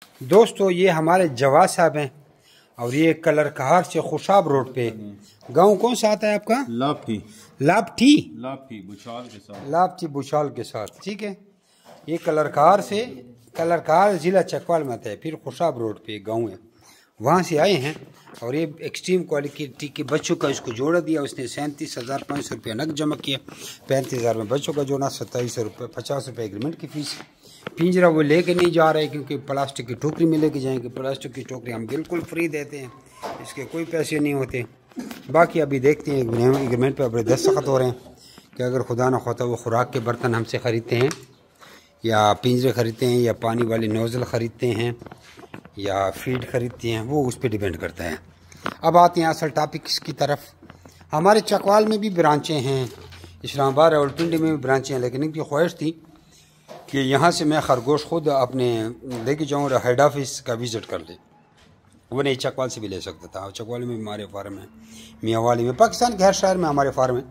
दोस्तों ये हमारे जवाद साहब हैं और ये कलर कहार से खुशाब रोड पे। गांव कौन सा आता है आपका? लापठी। लापठी बुशाल के साथ। लापठी बुशाल के साथ, ठीक है। ये कलर कहार से, कलर कहार ज़िला चकवाल में आता है, फिर खुशाब रोड पे गांव है, वहाँ से आए हैं। और ये एक्सट्रीम क्वालिटी के बच्चों का इसको जोड़ा दिया उसने। 37,500 रुपये नग जमा किया, 35,000 में बच्चों का जोड़ा, 2700 रुपये, 50 रुपये एग्रीमेंट की फ़ीस। पिंजरा वो लेके नहीं जा रहे क्योंकि प्लास्टिक की टोकरी में लेके जाएंगे। प्लास्टिक की टोकरी हम बिल्कुल फ्री देते हैं, इसके कोई पैसे नहीं होते। बाकी अभी देखते हैं एग्रीमेंट पे अपने दस्तखत हो रहे हैं कि अगर खुदा न खास्ता वो खुराक के बर्तन हमसे ख़रीदते हैं या पिंजरे ख़रीदते हैं या पानी वाली नोज़ल ख़रीदते हैं या फीड ख़रीदते हैं, वो उस पर डिपेंड करता है। अब आते हैं असल टॉपिक्स की तरफ। हमारे चकवाल में भी ब्रांचें हैं, इस्लामाबाद और पिंडी में भी ब्रांचें हैं, लेकिन इनकी ख्वाहिश थी कि यहाँ से मैं खरगोश खुद अपने लेके जाऊँ और हेड ऑफिस का विज़िट कर ले। वो नहीं चकवाल से भी ले सकता था। चकवाल में भी हमारे फार्म है, मियाँवाली में, पाकिस्तान के हर शहर में हमारे फार्म है,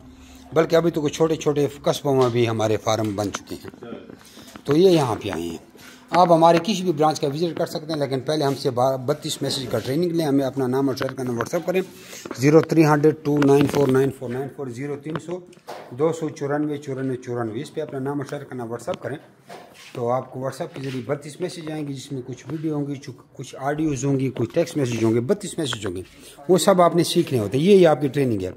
बल्कि अभी तो कुछ छोटे छोटे कस्बों में भी हमारे फार्म बन चुके हैं। तो ये यहाँ पे आए हैं। आप हमारे किसी भी ब्रांच का विज़िट कर सकते हैं, लेकिन पहले हमसे 32 मैसेज का ट्रेनिंग लें। हमें अपना नाम और शहर का नाम व्हाट्सअप करें 0300 2949494 0300 294 9494 इस पर अपना नाम और शहर का नाम व्हाट्सअप करें तो आपको व्हाट्सअप के जरिए 32 मैसेज आएंगे, जिसमें कुछ वीडियो होंगी, कुछ ऑडियोज़ होंगी, कुछ टेक्स्ट मैसेज होंगे, 32 मैसेज होंगे। वो सब आपने सीखने होते हैं। ये आपकी ट्रेनिंग है।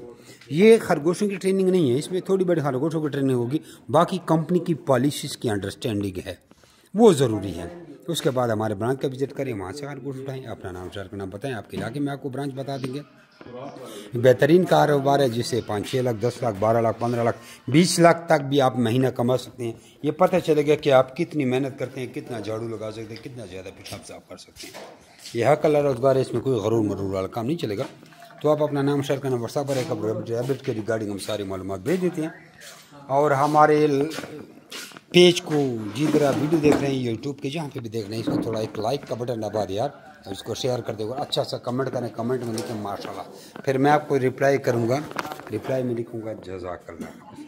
ये खरगोशों की ट्रेनिंग नहीं है, इसमें थोड़ी बड़ी खरगोशों की ट्रेनिंग होगी। बाकी कंपनी की पॉलिसीज़ की अंडरस्टैंडिंग है, वो ज़रूरी है। उसके बाद हमारे ब्रांच का विजिट करें, वहाँ से खरगोश उठाएँ, अपना नाम शहर का नाम बताएं, आपके इलाके में आपको ब्रांच बता देंगे। बेहतरीन कारोबार है, जिससे 5-6 लाख, 10 लाख, 12 लाख, 15 लाख, 20 लाख तक भी आप महीना कमा सकते हैं। ये पता चलेगा कि आप कितनी मेहनत करते हैं, कितना झाड़ू लगा सकते हैं, कितना ज़्यादा पेशाब साफ कर सकते हैं। यह कलर रोजगार है, इसमें कोई गरूर मरूर वाला काम नहीं चलेगा। तो आप अपना नाम शहर का नाम व्हाट्सएप पर एक रैबिट के रिगार्डिंग हम सारी मालूमात भेज देते हैं। और हमारे पेज को जिधर आप वीडियो देख रहे हैं यूट्यूब के, जहाँ पे भी देख रहे हैं, इसको थोड़ा एक लाइक का बटन दबा दें यार, इसको शेयर कर देगा, अच्छा सा कमेंट करें, कमेंट में लिखें माशाल्लाह, फिर मैं आपको रिप्लाई करूँगा, रिप्लाई में लिखूँगा जज़ाकल्लाह।